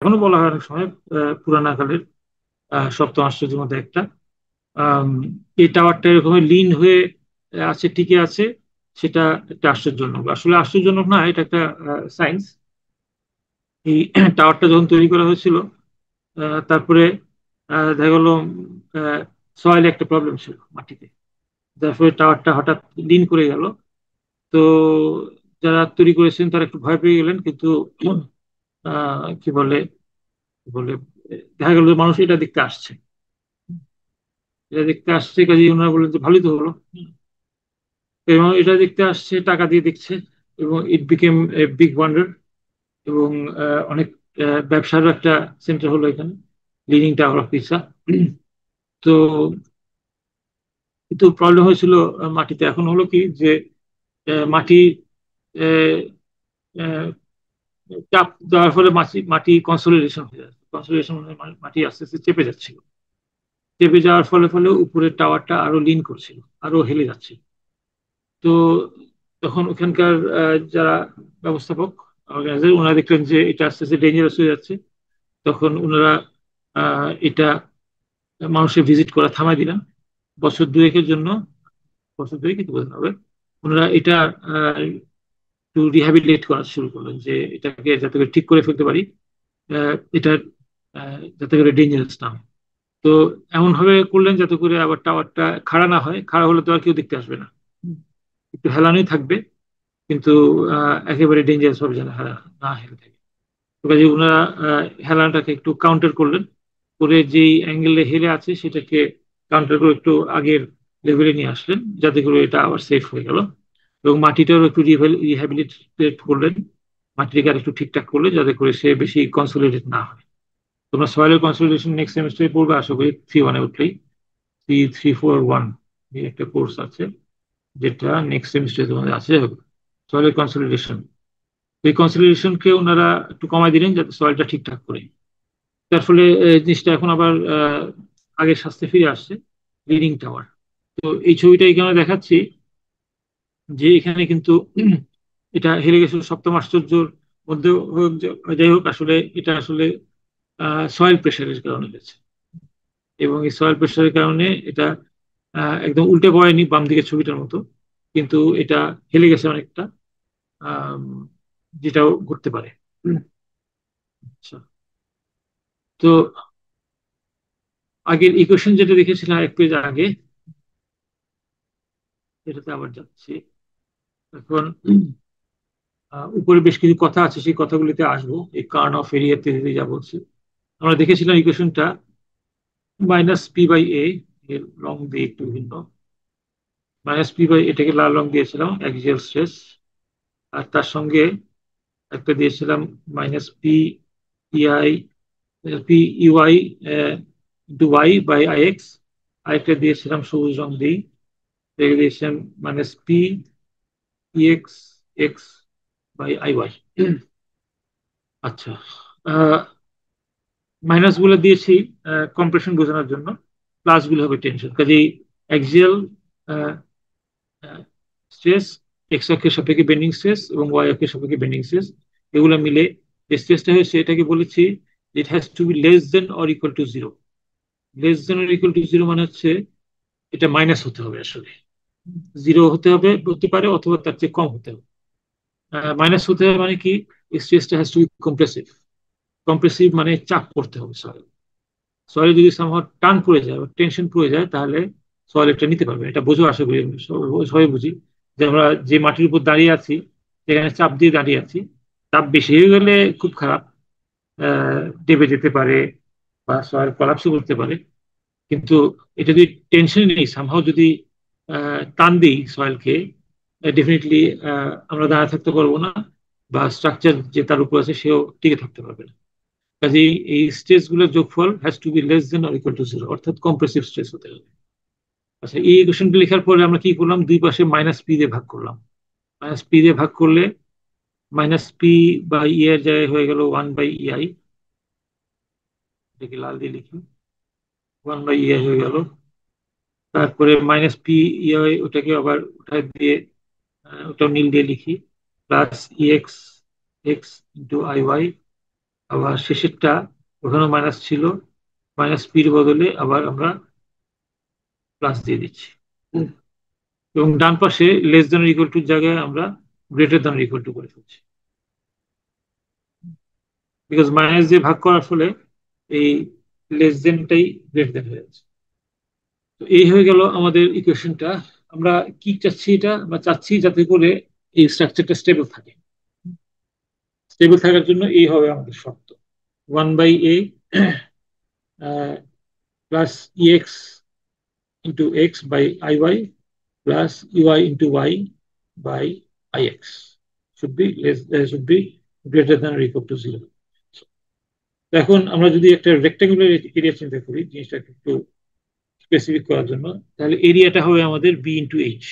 এখনো বলা হয় অনেক সময় পুরানা কালের সপ্তম আশ্চর্যের মধ্যে একটা। আম, এই টাওয়ারটা এরকম লিন হয়ে আছে, টিকে আছে। সেটা একটা আশ্চর্যজনক, আসলে আশ্চর্যজনক না, এটা একটা সায়েন্স। এই টাওয়ারটা যখন তৈরি করা হয়েছিল, তারপরে দেখা গেল সয়েলে একটা প্রবলেম ছিল মাটিতে, যার ফলে টাওয়ারটা হঠাৎ লিন করে গেল। তো যারা তৈরি করেছেন তারা একটু ভয় পেয়ে গেলেন, কিন্তু কি বলে বলে দেখা গেল যে মানুষ এটা দেখতে আসছে। এটা দেখতে আসছে, কাজে ওনারা বললেন যে ভালোই তো হলো। এবং এটা দেখতে আসছে, টাকা দিয়ে দেখছে, এবং ইট বিকেম এ বিগ ওয়ান্ডার। এবং অনেক ব্যবসারও একটা সেন্টার হলো এখানে, লিডিং টাওয়ার অফ পিসা। তো কিন্তু প্রবলেম হয়েছিল মাটিতে। এখন হলো কি যে মাটি আহ, আহ, চাপ দেওয়ার ফলে মাটি মাটি কনসোলিডেশন হয়ে যাচ্ছে। কনসোলিডেশন মানে মাটি আস্তে আস্তে চেপে যাচ্ছিল। চেপে যাওয়ার ফলে ফলে উপরের টাওয়ারটা আরো লিন করছিল, আরো হেলে যাচ্ছে। তো তখন ওখানকার যারা ব্যবস্থাপক, অর্গানাইজার, ওনারা দেখলেন যে এটা আস্তে আস্তে ডেঞ্জারাস হয়ে যাচ্ছে। তখন ওনারা এটা মানুষের ভিজিট করা থামাই দিলেন বছর দুয়েকের জন্য। বছর দুয়েক কিন্তু বোঝানো হবে। ওনারা এটা আহ, একটু রিহ্যাবিলিটেট করা শুরু করলেন, যে এটাকে যাতে করে ঠিক করে ফেলতে পারি। এটা যাতে করে ডেঞ্জারাস না হয়। তো এমন ভাবে করলেন যাতে করে আবার টাওয়ারটা খাড়া না হয়। খাড়া হলে তো আর কেউ দেখতে আসবে না, একটু হেলানোই থাকবে, কিন্তু একেবারে ডেঞ্জারাস ভাবে যেন না হেলে থাকে। তো কাজে ওনারা হেলানটাকে একটু কাউন্টার করলেন, করে যেই অ্যাঙ্গেলে হেলে আছে সেটাকে কাউন্টার করে একটু আগের লেভেলে নিয়ে আসলেন, যাতে করে এটা আবার সেফ হয়ে গেল। এবং মাটিটাও একটু রিহ্যাবিলিটেট করলেন, মাটিটাকে আর একটু ঠিকঠাক করলেন যাতে করে সে বেশি কনসোলিডেট না হয়। তোমরা সয়েলের কনসোলিডেশন নেক্সট সেমিস্টারে পড়বে আশা করি, 3-1 উঠলেই। 3-3-4-1 এই একটা কোর্স আছে, যেটা নেক্সট সেমিস্টারে তোমাদের আছে, সয়েলের কনসোলিডেশন। এই কনসিডারেশনকে ওনারা একটু কমাই দিলেন যাতে সয়েলটা ঠিকঠাক করে। তার ফলে জিনিসটা এখন আবার আগের স্বাস্থ্যে ফিরে আসছে, লিডিং টাওয়ার। তো এই ছবিটা এখানে দেখাচ্ছি, যে এখানে কিন্তু এটা হেরে গেছে সপ্তম আশ্চর্যের মধ্যে হোক। যাই হোক, আসলে এটা আসলে সয়েল প্রেশারের কারণে হয়েছে। এবং এই সয়েল প্রেশারের কারণে এটা একদম উল্টে পড়েনি বাম দিকের ছবিটার মতো, কিন্তু এটা হেলে গেছে অনেকটা। আম, যেটাও ঘটতে পারে। আচ্ছা। তো আগের ইকুয়েশন যেটা দেখেছিলাম এক পেজ আগে, এটাতে আবার যাচ্ছি এখন। উপরে বেশ কিছু কথা আছে, সেই কথাগুলিতে আসবো। এই কার্ন অফ এরিয়াতে যদি যা বলছি, আমরা দেখেছিলাম ইকুয়েশনটা -p/a, এর রং দিয়ে একটু ভিন্ন। -p/a, এটাকে লাল রং দিয়েছিলাম অ্যাক্সিয়াল স্ট্রেস। আর তার সঙ্গে একটা দিয়েছিলাম -p/i, p/ui /i/x। আরেকটা দিয়েছিলাম সবুজ রং দিই, দিয়েছিলাম -p/x/x/iy। আচ্ছা। মাইনাস গুলো দিয়েছি কম্প্রেশন বোঝানোর জন্য, প্লাস গুলো হবে টেনশন। কাজেই অ্যাক্সিয়াল স্ট্রেস, এক্স অক্ষের সাপেক্ষে বেন্ডিং স্ট্রেস এবং ওয়াই অক্ষের সাপেক্ষে বেন্ডিং স্ট্রেস, এগুলো মিলে যে স্ট্রেসটা হয়েছে এটাকে বলেছি it has to be less than or equal to zero. Less than or equal to zero মানে হচ্ছে এটা মাইনাস হতে হবে আসলে। জিরো হতে হবে, হতে পারে, অথবা তার চেয়ে কম হতে হবে। মাইনাস হতে হবে মানে কি, স্ট্রেসটা has to be compressive. Compressive মানে চাপ পড়তে হবে সয়েল। সয়েল যদি সামহাও টান পড়ে যায় বা টেনশন পড়ে যায়, তাহলে সয়েল এটা নিতে পারবে না। এটা বোঝো আশা করি, সবাই বুঝি যে আমরা যে মাটির উপর দাঁড়িয়ে আছি, সেখানে চাপ দিয়ে দাঁড়িয়ে আছি। চাপ বেশি হয়ে গেলে খুব খারাপ, দেবে যেতে পারে বা সয়েল কলাপসও করতে পারে। কিন্তু এটা যদি টেনশন নেই, সামহাও যদি টান দিই সয়েলকে, ডেফিনেটলি আমরা দাঁড়িয়ে থাকতে পারবো না, বা স্ট্রাকচার যে তার উপর আছে সেও টিকে থাকতে পারবে না। কাজেই এই স্ট্রেস গুলোর যোগফল has to be less than or equal to zero, অর্থাৎ কম্প্রেসিভ স্ট্রেস হতে হবে। আচ্ছা, এই ইকুয়েশনটা লেখার পরে আমরা কি করলাম, দুই পাশে -p দিয়ে ভাগ করলাম। -p দিয়ে ভাগ করলে -p/e এর জায়গায় হয়ে গেল 1/ei। এটাকে লাল দিয়ে লিখি, 1/ei হয়ে গেল। তারপরে -p/ei, ওটাকে আবার উঠায় দিয়ে ওটা নীল দিয়ে লিখি, plus ex x into iy আবার শেষেরটা ওখানে মাইনাস ছিল, মাইনাস পির বদলে আবার আমরা প্লাস দিয়ে দিচ্ছি। হুম। এবং ডান পাশে লেস দ্যান ইকুয়াল টু জায়গায় আমরা গ্রেটার দ্যান ইকুয়াল টু করে ফেলছি, বিকজ মাইনাস দিয়ে ভাগ করার ফলে এই লেস দেনটাই গ্রেটার দেন হয়ে যাচ্ছে। তো এই হয়ে গেল আমাদের ইকুয়েশনটা। আমরা কি চাচ্ছি, এটা আমরা চাচ্ছি যাতে করে এই স্ট্রাকচারটা স্টেবল থাকে। স্টেবল থাকার জন্য এই হবে আমাদের শর্ত, 1/a plus ex into x by iy plus ui into y by ix should be greater than or equal to 0. এখন আমরা যদি একটা রেক্টাঙ্গুলার এরিয়া চিন্তা করি, জিনিসটা একটু স্পেসিফিক করার জন্য, তাহলে এরিয়াটা হবে আমাদের বি ইন্টু এইচ।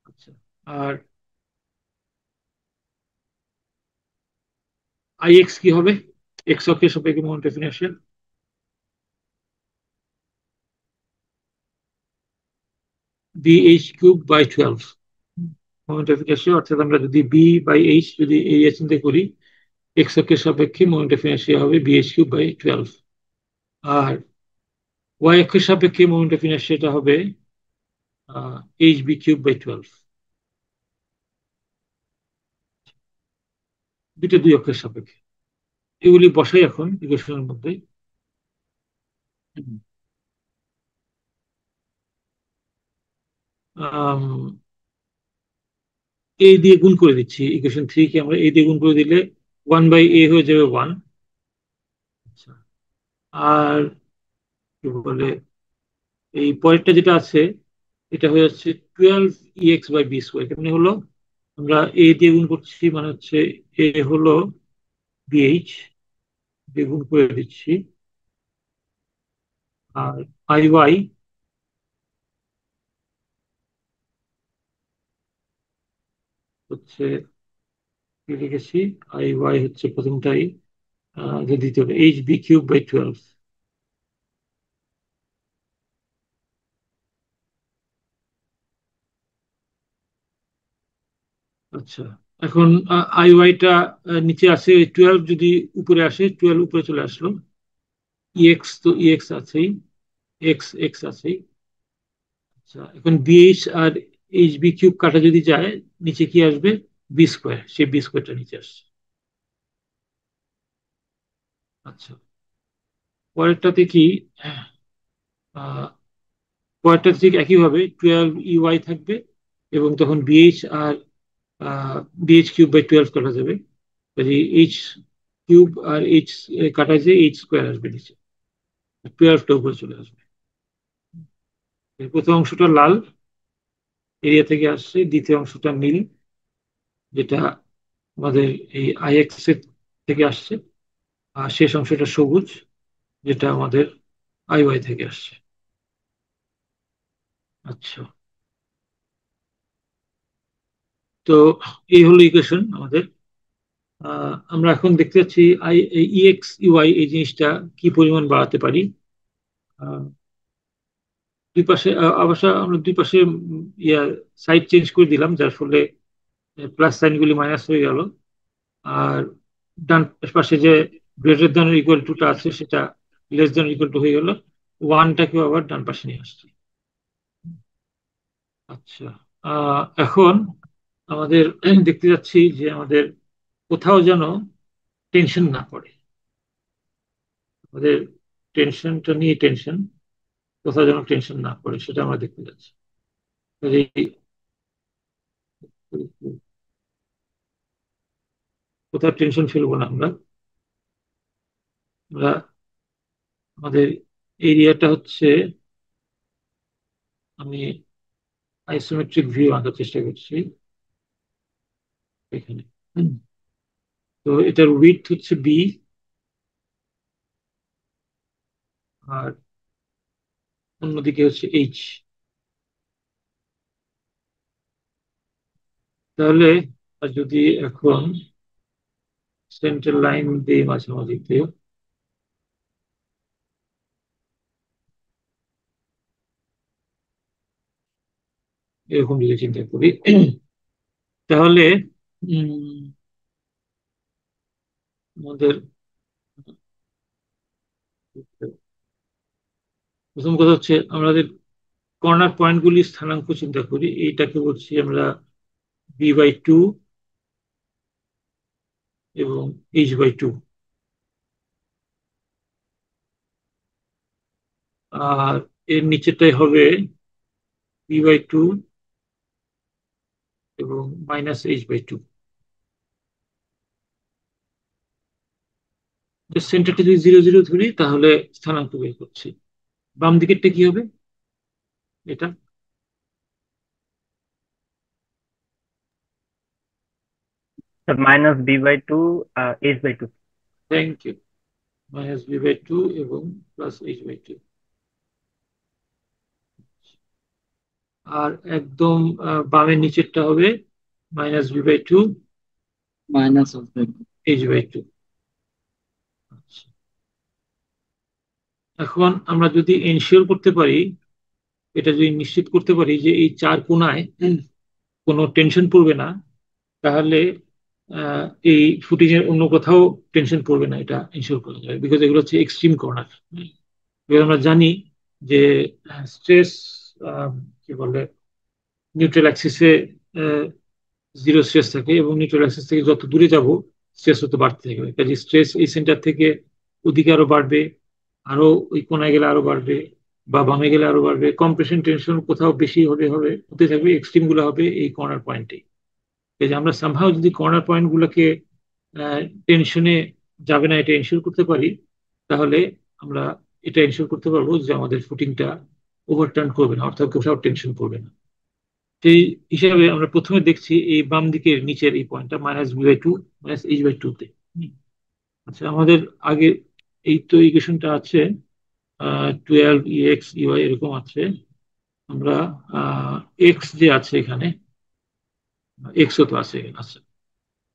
আচ্ছা, আর আই এক্স কি হবে? এক্স অক্ষের সাপেক্ষে moment of inertia B H cube by 12 moment of inertia. অর্থাৎ আমরা যদি বি বাই এইচ যদি এরিয়া চিন্তা করি, এক্স অক্ষের সাপেক্ষে মোমেন্ট অফ ইনারশিয়া হবে বি এইচ কিউব বাই 12। আর ওয়াই অক্ষের সাপেক্ষে মোমেন্ট অফ ইনারশিয়াটা হবে এইচ বি কিউব বাই 12। দুইটা দুই অক্ষের সাপেক্ষে এগুলি বসাই এখন ইকুয়েশনের মধ্যে। এ দিয়ে গুণ করে দিচ্ছি, ইকুয়েশন থ্রি কে আমরা এ দিয়ে গুণ করে দিলে 1/a হয়ে যাবে 1। আচ্ছা, আর কি বলে, এই পরেরটা যেটা আছে এটা হয়ে যাচ্ছে 12 ex/b²। এখানে হলো আমরা এ দিয়ে গুণ করছি, মানে হচ্ছে এ হলো বিএইচ দিয়ে গুণ করে দিচ্ছি, আর আই ওয়াই হচ্ছে কি লিখেছি, আই ওয়াই হচ্ছে প্রথমটাই যে দ্বিতীয়টা এইচ বি কিউব বাই 12। আচ্ছা, এখন আই ওয়াইটা নিচে আসে, 12 যদি উপরে আসে, 12 উপরে চলে আসলো, ইএক্স তো ইএক্স আছেই, এক্স এক্স আছেই। আচ্ছা, এখন বিএইচ আর এইচ বি কিউব কাটা যদি যায়, নিচে কি আসবে? বি স্কোয়ার, সেই বি স্কোয়ারটা নিচে আসছে। আচ্ছা, পরেরটাতে কি, আহ, পরেরটা ঠিক একইভাবে 12 ইউআই থাকবে, এবং তখন বিএইচ আর বিএইচ কিউব বাই 12 কাটা যাবে, কাজে এইচ কিউব আর এইচ কাটা যে এইচ স্কোয়ার আসবে নিচে, 12টা উপরে চলে আসবে। এর প্রথম অংশটা লাল এরিয়া থেকে আসছে, দ্বিতীয় অংশটা নীল যেটা আমাদের এই আইএক্স এর থেকে আসছে, আর শেষ অংশটা সবুজ যেটা আমাদের আইওয়াই থেকে আসছে। আচ্ছা, তো এই হলো ইকুয়েশন আমাদের। আমরা এখন দেখতে যাচ্ছি ইএক্স ইউআই এই জিনিসটা কি পরিমাণ বাড়াতে পারি। আহ, দুই পাশে অবশ্য আমরা দুই পাশে ইয়া সাইড চেঞ্জ করে দিলাম, যার ফলে প্লাস সাইনগুলি মাইনাস হয়ে গেল। আর ডান পাশে যে গ্রেটার দ্যান ইকুয়াল টুটা আছে সেটা লেস দ্যান ইকুয়াল টু হয়ে গেল, ওয়ানটাকেও আবার ডান পাশে নিয়ে আসছি। আচ্ছা, এখন আমাদের দেখতে যাচ্ছি যে আমাদের কোথাও যেন টেনশন না পড়ে, আমাদের টেনশনটা নিয়ে টেনশন, কোথাও যেন টেনশন না পড়ে সেটা আমরা দেখতে যাচ্ছি। কাজেই কোথাও টেনশন ফেলবো না আমরা। আমরা আমাদের এরিয়াটা হচ্ছে, আমি আইসোমেট্রিক ভিউ আঁকার চেষ্টা করছি এখানে। হুম। তো এটার উইডথ হচ্ছে বি, আর অন্যদিকে হচ্ছে এইচ। তাহলে যদি এখন সেন্টার লাইন দিয়ে মাঝামাঝিতে এরকম যদি চিন্তা করি, তাহলে আমাদের প্রথম কথা হচ্ছে আমাদের কর্নার পয়েন্টগুলি স্থানাঙ্ক চিন্তা করি, এইটাকে বলছি আমরা b/2 এবং h/2। আর এর নিচেরটাই হবে b/2 এবং -h/2। সেন্টারটা যদি 0 0 ধরি তাহলে স্থানাঙ্ক বের করছি। বাম দিকেরটা কি হবে? এটা -b/2 h/2। Thank you. -b/2 এবং +h/2। আর একদম বামের নিচেরটা হবে -b/2 h/2। আচ্ছা, এখন আমরা যদি এনশিওর করতে পারি, এটা যদি নিশ্চিত করতে পারি যে এই চার কোণায় কোনো টেনশন পড়বে না, তাহলে এই ফুটিং এর অন্য কোথাও টেনশন পড়বে না, এটা এনশিওর করা যাবে, বিকজ এগুলো হচ্ছে এক্সট্রিম কর্নার। আমরা জানি যে স্ট্রেস কি বলে নিউট্রাল অ্যাক্সিসে জিরো স্ট্রেস থাকে, এবং নিউট্রাল অ্যাক্সিস থেকে যত দূরে যাব স্ট্রেস তত বাড়তে থাকবে। কাজে স্ট্রেস এই সেন্টার থেকে ওদিকে আরো বাড়বে, আরো ওই কোনায় গেলে আরো বাড়বে, বা বামে গেলে আরো বাড়বে। কম্প্রেশন টেনশন কোথাও বেশি হলে হবে, হতে থাকবে, এক্সট্রিম গুলো হবে এই কর্নার পয়েন্টে। এই যে আমরা সামহাও যদি কর্নার পয়েন্ট গুলোকে টেনশনে যাবে না এটা এনশিওর করতে পারি, তাহলে আমরা এটা এনশিওর করতে পারবো যে আমাদের ফুটিংটা ওভারটার্ন করবে না, অর্থাৎ কোথাও টেনশন করবে না। সেই হিসাবে আমরা প্রথমে দেখছি এই বাম দিকের নিচের এই পয়েন্টটা -b/2 -h/2 তে। আচ্ছা, আমাদের আগে এই তো ইকুয়েশনটা আছে, 12 ex ey এরকম আছে। আমরা এক্স যে আছে এখানে, এক্সও তো আছে এখানে। আচ্ছা,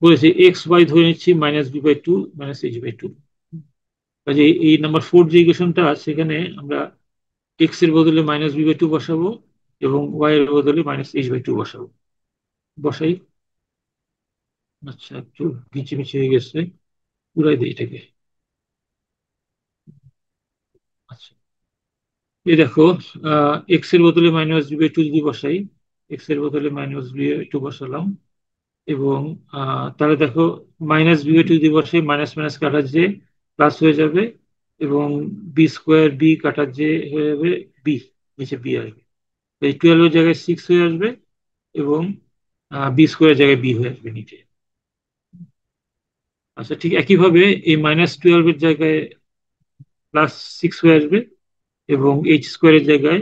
বলেছি এক্স ওয়াই ধরে নিচ্ছি -b/2 -h/2। কাজে এই নাম্বার 4 যে ইকুয়েশনটা আছে সেখানে আমরা এক্স এর বদলে -b/2 বসাবো এবং ওয়াই এর বদলে -h/2 বসাবো। বসাই। আচ্ছা, একটু ঘিচে হয়ে গেছে, পুরাই দিই এটাকে। আচ্ছা, এই দেখো, এক্স এর বদলে -b/2 যদি বসাই, এক্স এর বদলে -b/2 বসালাম, এবং তাহলে দেখো -b/2 যদি বসে মাইনাস মাইনাস কাটা যে প্লাস হয়ে যাবে, এবং b² কাটা যে হয়ে যাবে বি, নিচে বি আসবে। এই 12 এর জায়গায় 6 হয়ে আসবে, এবং b² জায়গায় বি হয়ে আসবে নিচে। আচ্ছা, ঠিক একইভাবে এই -12 এর জায়গায় +6 হয়ে আসবে, এবং h² এর জায়গায়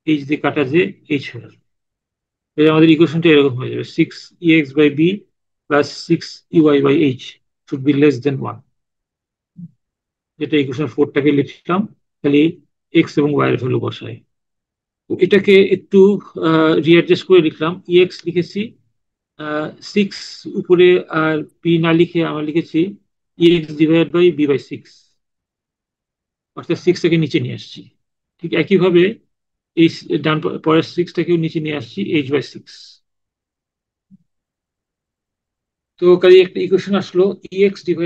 এইচ দিয়ে কাটা যে এইচ হয়ে আসবে। এই আমাদের ইকুয়েশনটা এরকম হয়ে যাবে, 6ex/b +6ey/h শুড বি << 1। যেটা ইকুয়েশন 4টাকে লিখলাম, খালি এক্স এবং ওয়াই এর ভ্যালু বসাই। তো এটাকে একটু রিঅ্যাডজাস্ট করে লিখলাম, ইএক্স লিখেছি 6 উপরে, আর বি না লিখে আমরা লিখেছি ex/b/6, অর্থাৎ 6টাকে নিচে নিয়ে আসছি। ঠিক একইভাবে এই ডান পরের 6টাকেও নিচে নিয়ে আসছি h/6। তো কাজে একটা ইকুয়েশন আসলো, ex/b/6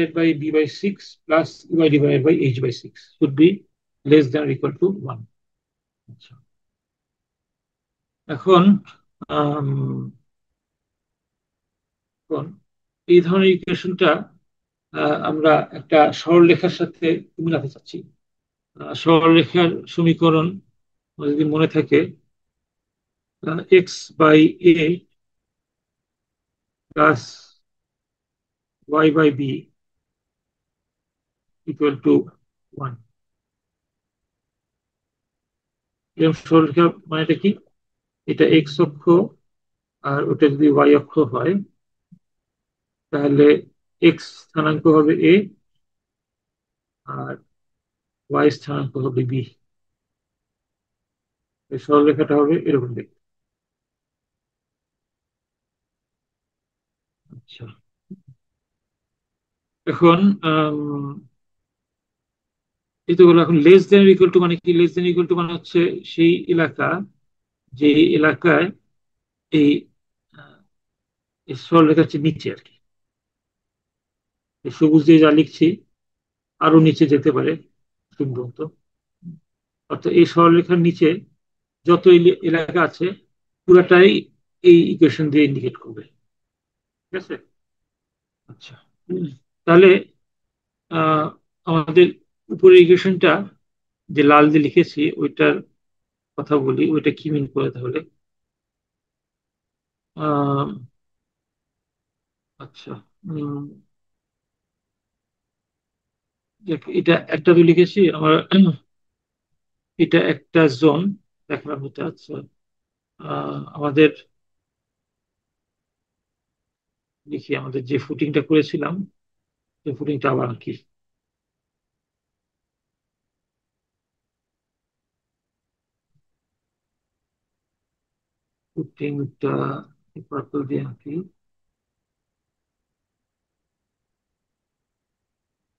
y/h/6 শুড বি << 1। আচ্ছা, এখন আম, এখন এই ধরনের ইকুয়েশনটা আমরা একটা সরলরেখার সাথে মিলাতে চাচ্ছি। সরলরেখার সমীকরণ যদি মনে থাকে, x/a প্লাস y/b = 1। এরকম সরলরেখা মানেটা কি? এটা এক্স অক্ষ, আর ওটা যদি ওয়াই অক্ষ হয়, তাহলে এক্স স্থানাঙ্ক হবে এ, আর ওয়াই স্থানাঙ্ক হবে বি। এই সরলরেখাটা হবে এরকম দেখতে। আচ্ছা, এখন এই তো হলো। এখন লেস দেন ইকুয়াল টু মানে কি? লেস দেন ইকুয়াল টু মানে হচ্ছে সেই এলাকা, যে এলাকায় এই আহ, এই সরলরেখার চেয়ে নিচে আর কি। এই সবুজ দিয়ে যা লিখছি আরো নিচে যেতে পারে সিদ্ধান্ত। অর্থাৎ এই সরলরেখার নিচে যত এলাকা আছে পুরাটাই এই ইকুয়েশন দিয়ে ইন্ডিকেট করবে। ঠিক আছে। আচ্ছা। তাহলে আহ, আমাদের উপরের ইকুয়েশনটা যে লাল দিয়ে লিখেছি ওইটার কথা বলি, ওইটা কি মিন করে তাহলে। আহ, আচ্ছা। উম, এটা একটা তো লিখেছি আমার। এটা একটা জোন দেখলাম, এটা আচ্ছা। আমাদের লিখি, আমাদের যে ফুটিংটা করেছিলাম সেই ফুটিংটা আবার কি। ফুটিংটা পার্পল দিয়ে আঁকি,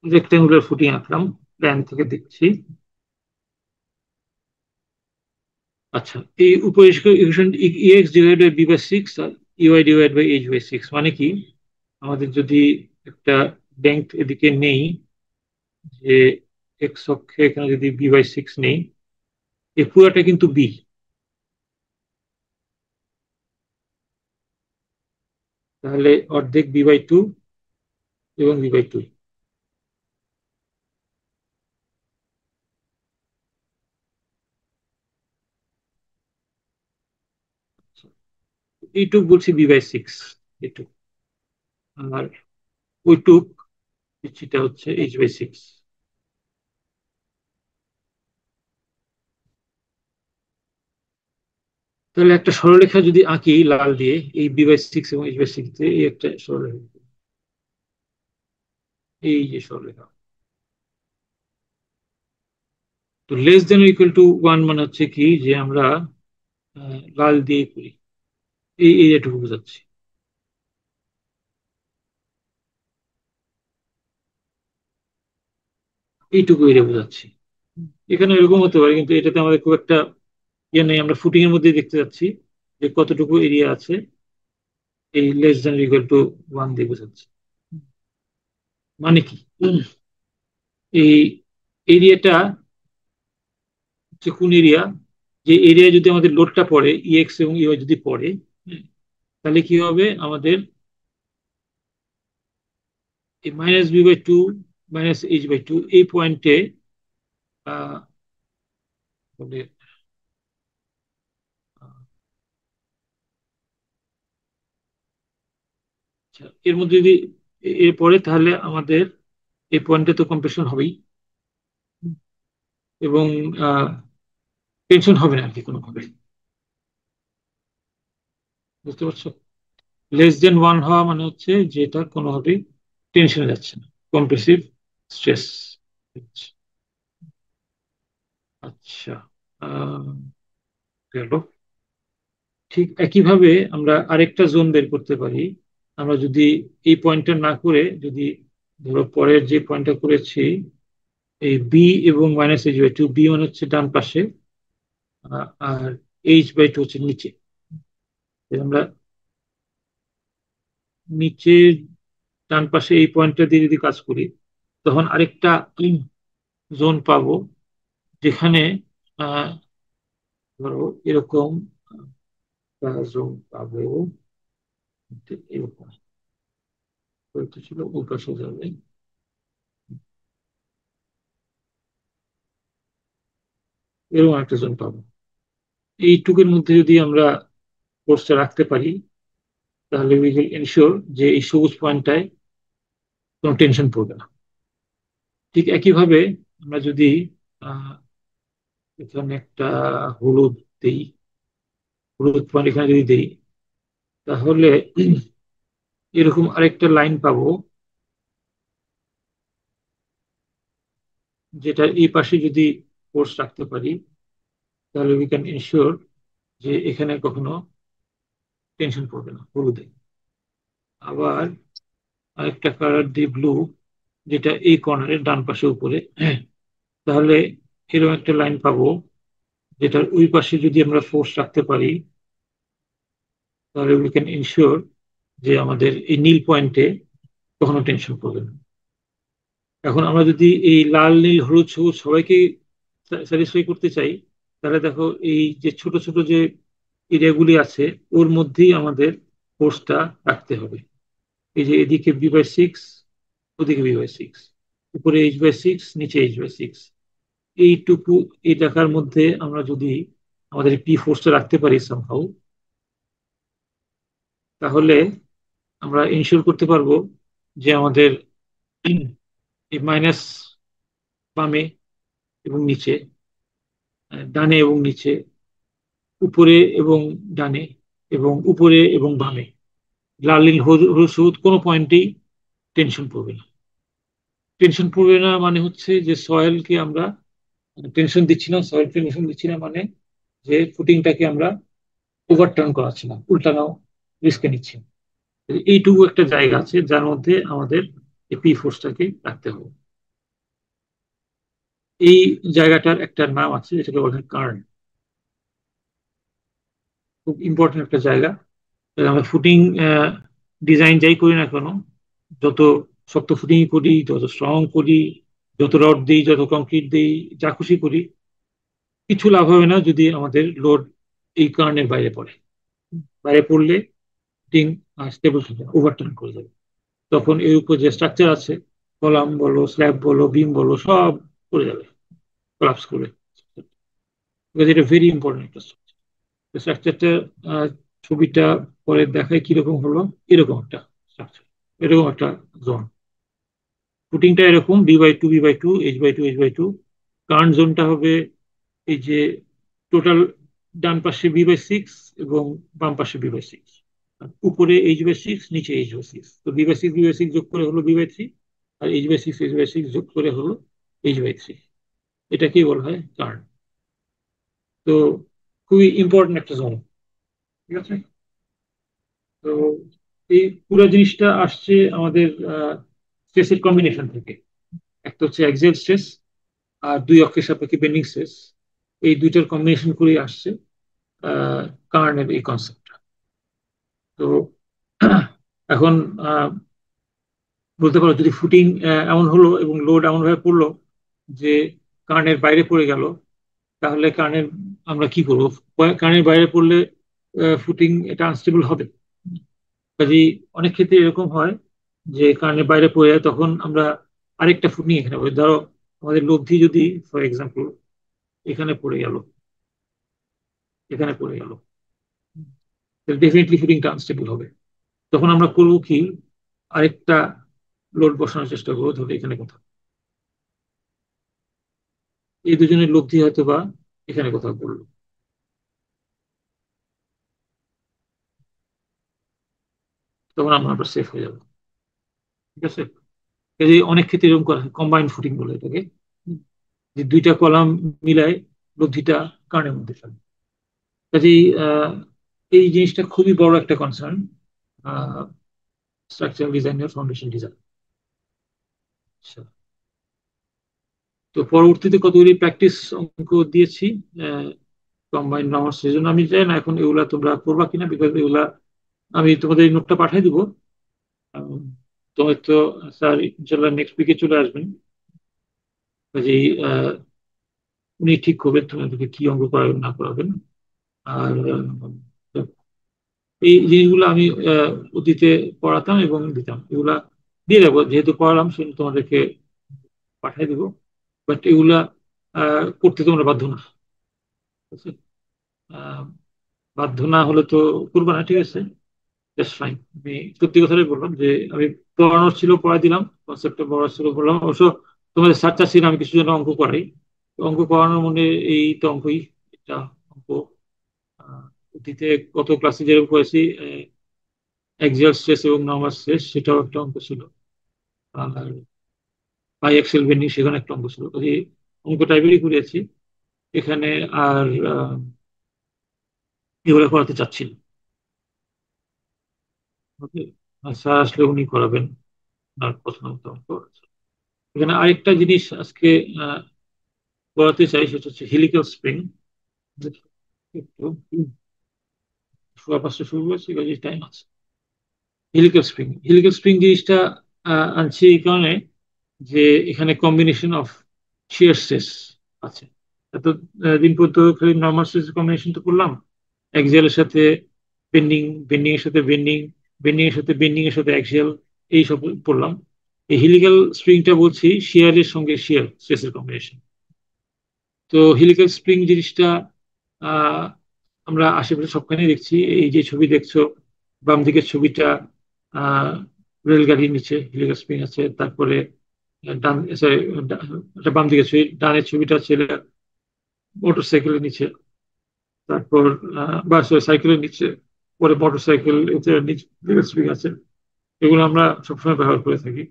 রেক্টেঙ্গুলার ফুটিং আঁকলাম, প্ল্যান থেকে দেখছি। আচ্ছা, এই উপরিষ্কার equation x divide by B by six আর y divide by H by six মানে কি, আমাদের যদি একটা ব্যাংক এদিকে নেই, যে এক্স অক্ষে এখানে যদি বি বাই সিক্স নেই, এই পুরাটা কিন্তু বি, তাহলে অর্ধেক বি বাই টু এবং বি বাই টু। এইটুক বলছি বি বাই সিক্স, এইটুক। আর ওইটুক সেটা হচ্ছে এইচ বাই সিক্স। তাহলে একটা সরলরেখা যদি আঁকি লাল দিয়ে, এই বি বাই সিক্স এবং এইচ বাই সিক্স দিয়ে এই একটা সরলরেখা, এই যে সরলরেখা, তো less than equal to one মানে হচ্ছে কি যে আমরা লাল দিয়ে করি, এই এরিয়াটুকু বোঝাচ্ছি। এইটুকু এরিয়া বোঝাচ্ছি। এখানে এরকম হতে পারে, কিন্তু এটাতে আমাদের খুব একটা ইয়ে নেই, আমরা ফুটিং এর মধ্যে দেখতে যাচ্ছি যে কতটুকু এরিয়া আছে, এই less than equal to one দিয়ে বোঝাচ্ছি। মানে কি, এই এরিয়াটা হচ্ছে কোন এরিয়া, যে এরিয়া যদি আমাদের লোডটা পড়ে ইএক্স এবং ইওয়াই যদি পড়ে, তাহলে কি হবে আমাদের এই minus B by two minus H by two এই পয়েন্টে মানে আচ্ছা, এর মধ্যে যদি এর পরে তাহলে আমাদের এই পয়েন্টে তো কম্প্রেশন হবেই, এবং টেনশন হবে না আর কি কোনোভাবে। বুঝতে পারছো, লেস দেন ওয়ান হওয়া মানে হচ্ছে যে এটা কোনোভাবেই টেনশনে যাচ্ছে না, কম্প্রেসিভ স্ট্রেস। আচ্ছা। আহ, গেল। ঠিক একইভাবে আমরা আরেকটা জোন বের করতে পারি। আমরা যদি এই পয়েন্টটা না করে যদি ধরো পরের যে পয়েন্টটা করেছি, এই বি এবং minus H by two, B মানে হচ্ছে ডান পাশে, আর এইচ বাই টু হচ্ছে নিচে। আমরা নিচে ডান পাশে এই পয়েন্টটা দিয়ে যদি কাজ করি, তখন আরেকটা জোন পাবো, যেখানে আহ, ধরো এরকম জোন পাবো, এরকম ছিল ওই পাশে যাবে, এরকম একটা জোন পাবো। এইটুকুর মধ্যে যদি আমরা কোর্সটা রাখতে পারি, তাহলে উই উইল এনশিওর যে এই সবুজ পয়েন্টটায় কোনো টেনশন পড়বে না। ঠিক একইভাবে আমরা যদি আহ, এখানে একটা হলুদ দিই, হলুদ পয়েন্ট এখানে যদি দিই, তাহলে এরকম আরেকটা লাইন পাবো, যেটা এই পাশে যদি ফোর্স রাখতে পারি, তাহলে উই ক্যান এনশিওর যে এখানে কখনো টেনশন পড়বে না হলুদে। আবার আরেকটা কালার দিই ব্লু, যেটা এই কর্নারের ডান পাশে উপরে, তাহলে এরকম একটা লাইন পাবো, যেটার ওই পাশে যদি আমরা ফোর্স রাখতে পারি, তাহলে উই ক্যান এনশিওর যে আমাদের এই নীল পয়েন্টে কখনো টেনশন পড়বে না। এখন আমরা যদি এই লাল নীল হলুদ সবুজ সবাইকে স্যাটিসফাই করতে চাই, তাহলে দেখো এই যে ছোট ছোট যে এরিয়াগুলি আছে ওর মধ্যেই আমাদের ফোর্সটা রাখতে হবে। এই যে এদিকে বি/6, ওদিকে বি/6, উপরে H/6, নিচে H/6, এইটুকু এই জায়গার মধ্যে আমরা যদি আমাদের পি ফোর্সটা রাখতে পারি সামহাউ, তাহলে আমরা ইনশিওর করতে পারবো যে আমাদের এই মাইনাস বামে এবং নিচে, ডানে এবং নিচে, উপরে এবং ডানে, এবং উপরে এবং বামে, লাল নীল হলুদ সবুজ কোনো পয়েন্টেই টেনশন পড়বে না। টেনশন পড়বে না মানে হচ্ছে যে সয়েলকে আমরা টেনশন দিচ্ছি না, সয়েল টেনশন দিচ্ছি না মানে যে ফুটিংটাকে আমরা ওভারটার্ন করাচ্ছি না, উল্টানো রিস্কে নিচ্ছি না। এইটুকু একটা জায়গা আছে যার মধ্যে আমাদের পি ফোর্সটাকে রাখতে হবে। এই জায়গাটার একটা নাম আছে, যেটাকে বলা হয় কার্ন। খুব ইম্পর্টেন্ট একটা জায়গা। আমরা ফুটিং ডিজাইন যাই করি না কেন, যত শক্ত ফুটিং করি, যত স্ট্রং করি, যত রড দিই, যত কংক্রিট দিই, যা খুশি করি, কিছু লাভ হবে না যদি আমাদের লোড এই কারণের বাইরে পড়ে। বাইরে পড়লে ফুটিং স্টেবল থাকে, ওভারটার্ন করে যাবে। তখন এর উপর যে স্ট্রাকচার আছে, কলাম বলো, স্ল্যাব বলো, বিম বলো, সব পড়ে যাবে, কোলাপস করবে। এটা ভেরি ইম্পর্টেন্ট একটা স্ট্রাকচারটা। ছবিটা পরে দেখায় কিরকম হলো, এরকম একটা স্ট্রাকচার, এরকম একটা জোন। ফুটিংটা এরকম বি/2, H/2, H/2। কার্ন জোনটা হবে এই যে টোটাল ডান পাশে বি/6 এবং বাম পাশে বি/6, উপরে H/6, নিচে H/6। তো বি/6 যোগ করে হলো বি/3, আর H/6 যোগ করে হলো H/3। এটাকেই বলা হয় কার্ন। তো খুবই ইম্পর্টেন্ট একটা জোন। ঠিক আছে। তো এই পুরো জিনিসটা আসছে আমাদের স্ট্রেসের কম্বিনেশন থেকে। একটা হচ্ছে অ্যাক্সিয়াল স্ট্রেস, আর দুই অক্ষের সাপেক্ষে বেন্ডিং স্ট্রেস। এই দুইটার কম্বিনেশন করে আসছে কার্নের এই কনসেপ্টটা। তো এখন বলতে পারো যদি ফুটিং এমন হলো এবং লোড এমন ভাবে পড়লো যে কার্নের বাইরে পড়ে গেল, তাহলে কার্নের আমরা কি করবো? কার্নের বাইরে পড়লে ফুটিং এটা আনস্টেবল হবে। কাজেই অনেক ক্ষেত্রে এরকম হয় যে কার্নের বাইরে পড়ে যায়, তখন আমরা আরেকটা ফুটিং এখানে বলি। ধরো আমাদের লব্ধি যদি ফর এক্সাম্পল এখানে পড়ে গেল, এখানে পড়ে গেল, ডেফিনেটলি ফুটিংটা আনস্টেবল হবে। তখন আমরা করবো কি, আরেকটা লোড বসানোর চেষ্টা করবো, ধরো এখানে কোথাও। এই দুজনের লব্ধি হয়তো বা এখানে কোথাও পড়লো, তখন আমরা সেফ হয়ে যাবো। ঠিক আছে। এই যে অনেক ক্ষেত্রে এরকম করা হয়, কম্বাইন্ড ফুটিং বলে এটাকে, যে দুইটা কলাম মিলায় লব্ধিটা কার্নের মধ্যে ফেলে। কাজেই এই জিনিসটা খুবই বড় একটা কনসার্ন স্ট্রাকচারাল ডিজাইনের, ফাউন্ডেশন ডিজাইন। আচ্ছা। তো পরবর্তীতে কতগুলি প্র্যাকটিস অঙ্ক দিয়েছি কম্বাইন্ড নাম্বার, সেই জন্য আমি চাই না এখন এগুলা তোমরা করবা কিনা, বিকজ এগুলা আমি তোমাদের এই নোটটা পাঠিয়ে দিব। আহ, তোমার তো স্যার ইনশাল্লাহ নেক্সট উইকে চলে আসবেন। কাজেই উনি ঠিক করবেন তোমাদেরকে কি অঙ্ক করাবেন না করাবেন। আর এই জিনিসগুলো আমি অতীতে পড়াতাম এবং দিতাম, এগুলা দিয়ে দেবো, যেহেতু পড়ালাম সেজন্য তোমাদেরকে পাঠিয়ে দেবো। বাট এগুলা করতে তোমরা বাধ্য না। ঠিক আছে? আহ, বাধ্য না হলে তো করবো না। ঠিক আছে, জাস্ট ফাইন। আমি সত্যি কথাটাই বললাম যে আমি পড়ানোর ছিল পড়াই দিলাম, কনসেপ্টটা পড়ার ছিল বললাম। অবশ্য তোমাদের স্যার ছিল আমি কিছু জন অঙ্ক করাই। তো অঙ্ক করানোর মনে এই তো অঙ্কই, এটা অঙ্ক। আহ, অতীতে গত ক্লাসে যেরকম করেছি অ্যাক্সিয়াল স্ট্রেস এবং নরমাল স্ট্রেস, সেটাও একটা অঙ্ক ছিল। আর পাই এক্সেল বেন্ডিং, সেখানে একটা অঙ্ক ছিল। তো এই অঙ্ক টাইপেরই করেছি এখানে। আর এগুলো করাতে চাচ্ছি না। ওকে। আর স্যার আসলে উনি করাবেন আর পছন্দ মতো অঙ্ক। এখানে আরেকটা জিনিস আজকে আহ, করাতে চাই, সেটা হচ্ছে হেলিক্যাল স্প্রিং। একটু সোয়া 5টা শুরু করেছি, কাজে টাইম আছে। হেলিক্যাল স্প্রিং জিনিসটা আনছি এই কারণে যে এখানে কম্বিনেশন অফ শিয়ার স্ট্রেস আছে। এত দিন পর্যন্ত খালি নর্মাল স্ট্রেস কম্বিনেশন তো করলাম, অ্যাক্সিয়ালের সাথে বেন্ডিং, বেন্ডিং এর সাথে বেন্ডিং, বেন্ডিং এর সাথে বেন্ডিং এর সাথে অ্যাক্সিয়াল, এই সব পড়লাম। এই হেলিক্যাল স্প্রিংটা বলছি শিয়ারের সঙ্গে শিয়ার স্ট্রেসের কম্বিনেশন। তো হেলিক্যাল স্প্রিং জিনিসটা আহ, আমরা আশেপাশে সবখানে দেখছি। এই যে ছবি দেখছো, বাম দিকের ছবিটা আহ, রেলগাড়ির নিচে হেলিক্যাল স্প্রিং আছে। তারপরে ডান sorry, বাম দিকের ছবি, ডানের ছবিটা ছিল মোটর সাইকেলের নিচে। তারপর বা সাইকেলের নিচে, পরে মোটর সাইকেল, এতে নিচে স্প্রিং আছে। এগুলো আমরা সবসময় ব্যবহার করে থাকি।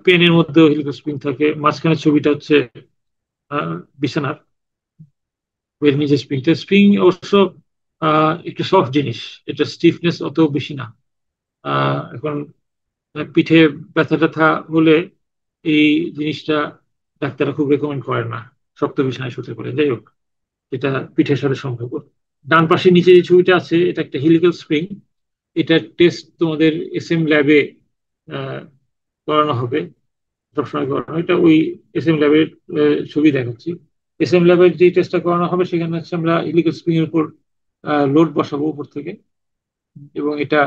পেনের মধ্যেও হেলিক্যাল স্প্রিং থাকে। মাঝখানের ছবিটা হচ্ছে আহ, বিছানার এর নিচে স্প্রিংটা। স্প্রিং অবশ্য একটু সফট জিনিস, এটা স্টিফনেস অত বেশি না। এখন পিঠে ব্যথা ট্যাথা হলে এই জিনিসটা ডাক্তাররা খুব রেকমেন্ড করেন না শক্ত বিছানায় শুতে করে। যাই হোক, এটা পিঠের সাথে সম্পর্ক। ডান পাশে নিচে যে ছবিটা আছে এটা একটা হেলিক্যাল স্প্রিং। এটা টেস্ট তোমাদের এসএম ল্যাবে করানো হবে, সবসময় করানো হয়। এটা ওই এসএম ল্যাবের ছবি দেখাচ্ছি। এসএম ল্যাবের যে টেস্টটা করানো হবে সেখানে হচ্ছে আমরা হেলিক্যাল স্প্রিং এর উপর লোড বসাবো উপর থেকে, এবং এটা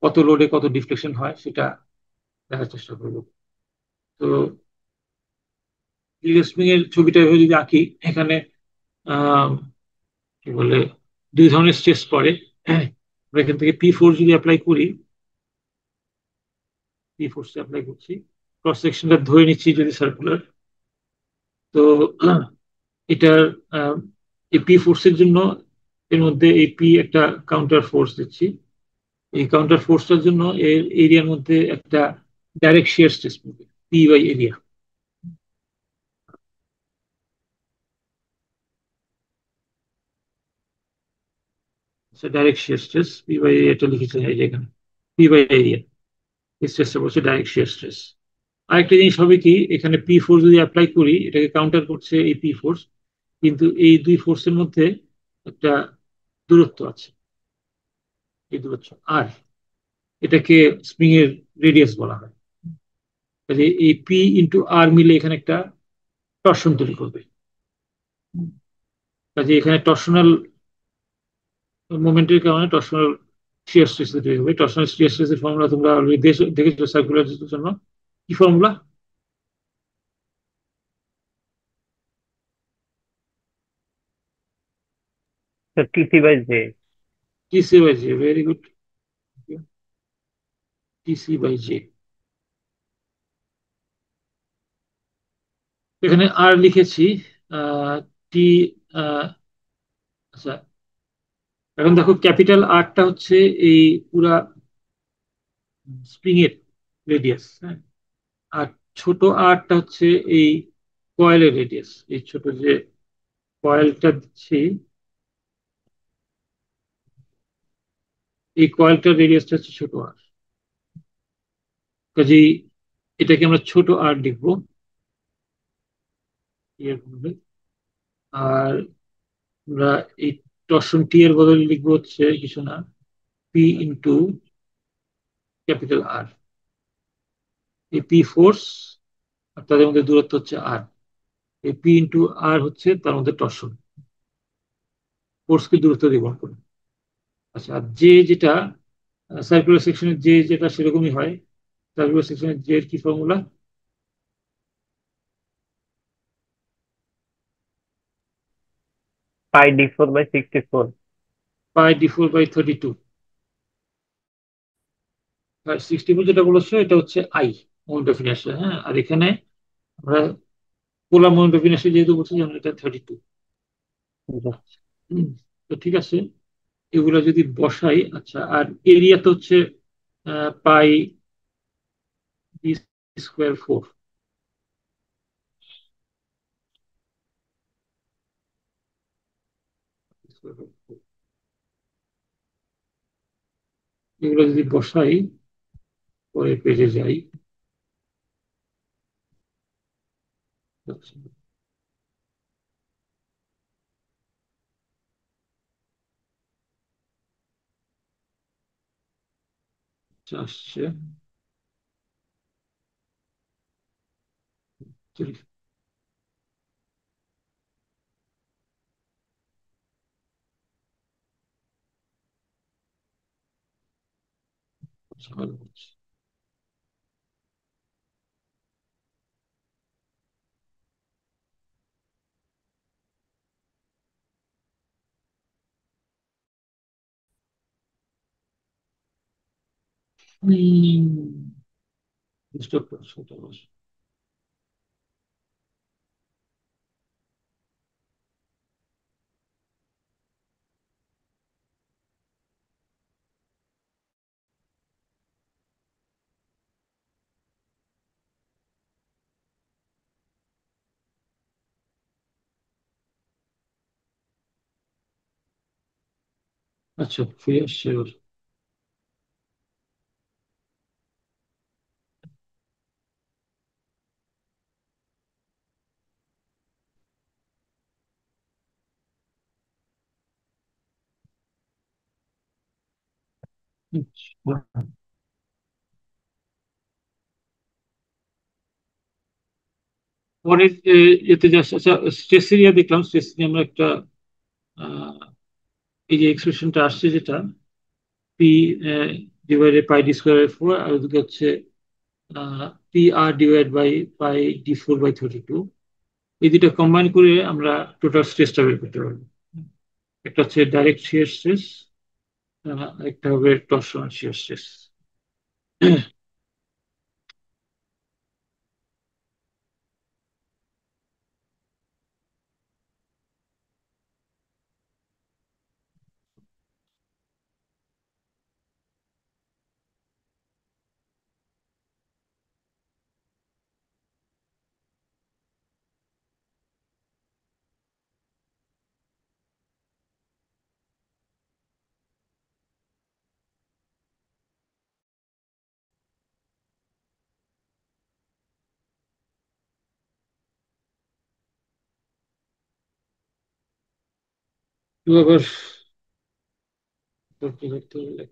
কত লোডে কত ডিফ্লেকশন হয় সেটা দেখার চেষ্টা করবো। তো হেলিক্যাল স্প্রিং এর ছবিটা এভাবে যদি আঁকি, এখানে আহ কি বলে, দুই ধরনের স্ট্রেস পড়ে। আমরা এখান থেকে P4 যদি অ্যাপ্লাই করি, P4 অ্যাপ্লাই করছি, ক্রস সেকশনটা ধরে নিচ্ছি যদি সার্কুলার। তো এটার আহ, এই P ফোর্সের জন্য এর মধ্যে এই পি একটা কাউন্টার ফোর্স দিচ্ছি। এই কাউন্টার ফোর্সটার জন্য এর এরিয়ার মধ্যে একটা ডাইরেক্ট শিয়ার স্ট্রেস পড়বে, P by area. Direct shear stress P by এরিয়াটা লিখেছে এই যে এখানে, পি বাই এরিয়া। এই স্ট্রেসটা বলছে ডাইরেক্ট শিয়ার স্ট্রেস। আরেকটা জিনিস হবে কি, এখানে P4 যদি অ্যাপ্লাই করি, এটাকে কাউন্টার করছে এই P ফোর্স, কিন্তু এই দুই ফোর্সের মধ্যে একটা দূরত্ব আছে, এই দূরত্ব আর, এটাকে স্প্রিং এর রেডিয়াস বলা হয়। কাজে এই P×R মিলে এখানে একটা টর্শন তৈরি করবে। কাজে এখানে টর্শনাল মোমেন্টের কারণে টর্শনাল শিয়ার স্ট্রেস তৈরি হবে। টর্শনাল শিয়ার স্ট্রেসের ফর্মুলা তোমরা অলরেডি দেখেছো সার্কুলার জন্য। কি formula? So TC by J. TC/J, very good. TC/J। এখানে আর লিখেছি টি। আচ্ছা, এখন দেখো ক্যাপিটাল আরটা হচ্ছে এই পুরা স্প্রিং এর রেডিয়াস, হ্যাঁ। আর ছোট আরটা হচ্ছে এই কয়েলের রেডিয়াস। এই ছোট যে কয়েলটা দিচ্ছি, এই কয়েলটার রেডিয়াসটা হচ্ছে ছোট আর। কাজেই এটাকে আমরা ছোট আর লিখবো এর বদলে। আর আমরা এই টর্শন টি এর বদলে লিখবো হচ্ছে কিছু না, P× ক্যাপিটাল আর। এই P ফোর্স আর তাদের মধ্যে দূরত্ব হচ্ছে আর। এই P×R হচ্ছে তার মধ্যে টর্শন, ফোর্সকে দূরত্ব দিয়ে গুণ করে। আচ্ছা, আর যে যেটা সার্কুলার সেকশনের যে যেটা সেরকমই হয়। সার্কুলার সেকশনের যে এর কি formula? Pi D4 by 64. πd4/32। 64 যেটা বলেছো এটা হচ্ছে আই, মোমেন্ট অফ ইনার্শিয়া, হ্যাঁ। আর এখানে আমরা পোলার মোমেন্ট অফ ইনার্শিয়া যেহেতু বলছি, যেমন এটা 32। Yes. তো ঠিক আছে, এগুলা যদি বসাই, আচ্ছা, আর এরিয়া তো হচ্ছে πd²4। এগুলো যদি বসাই, পরে পেজে যাই, আসছে ডিস্টার্ব করছে ওটা অবশ্য। আচ্ছা, ফিরে আসছে এবার। আচ্ছা। পরের এতে যা, আচ্ছা, স্ট্রেস এরিয়া দেখলাম, স্ট্রেস নিয়ে আমরা একটা আহ, এই যে এক্সপ্রেশনটা আসছে যেটা P divided pi D square 4, আর ওদিকে হচ্ছে P R divide by pi D 4/32। এই দুটো কম্বাইন করে আমরা টোটাল স্ট্রেসটা বের করতে পারবো। একটা হচ্ছে ডাইরেক্ট শিয়ার স্ট্রেস, একটা হবে টরশনাল শিয়ার স্ট্রেস। আবার কি করতে হবে?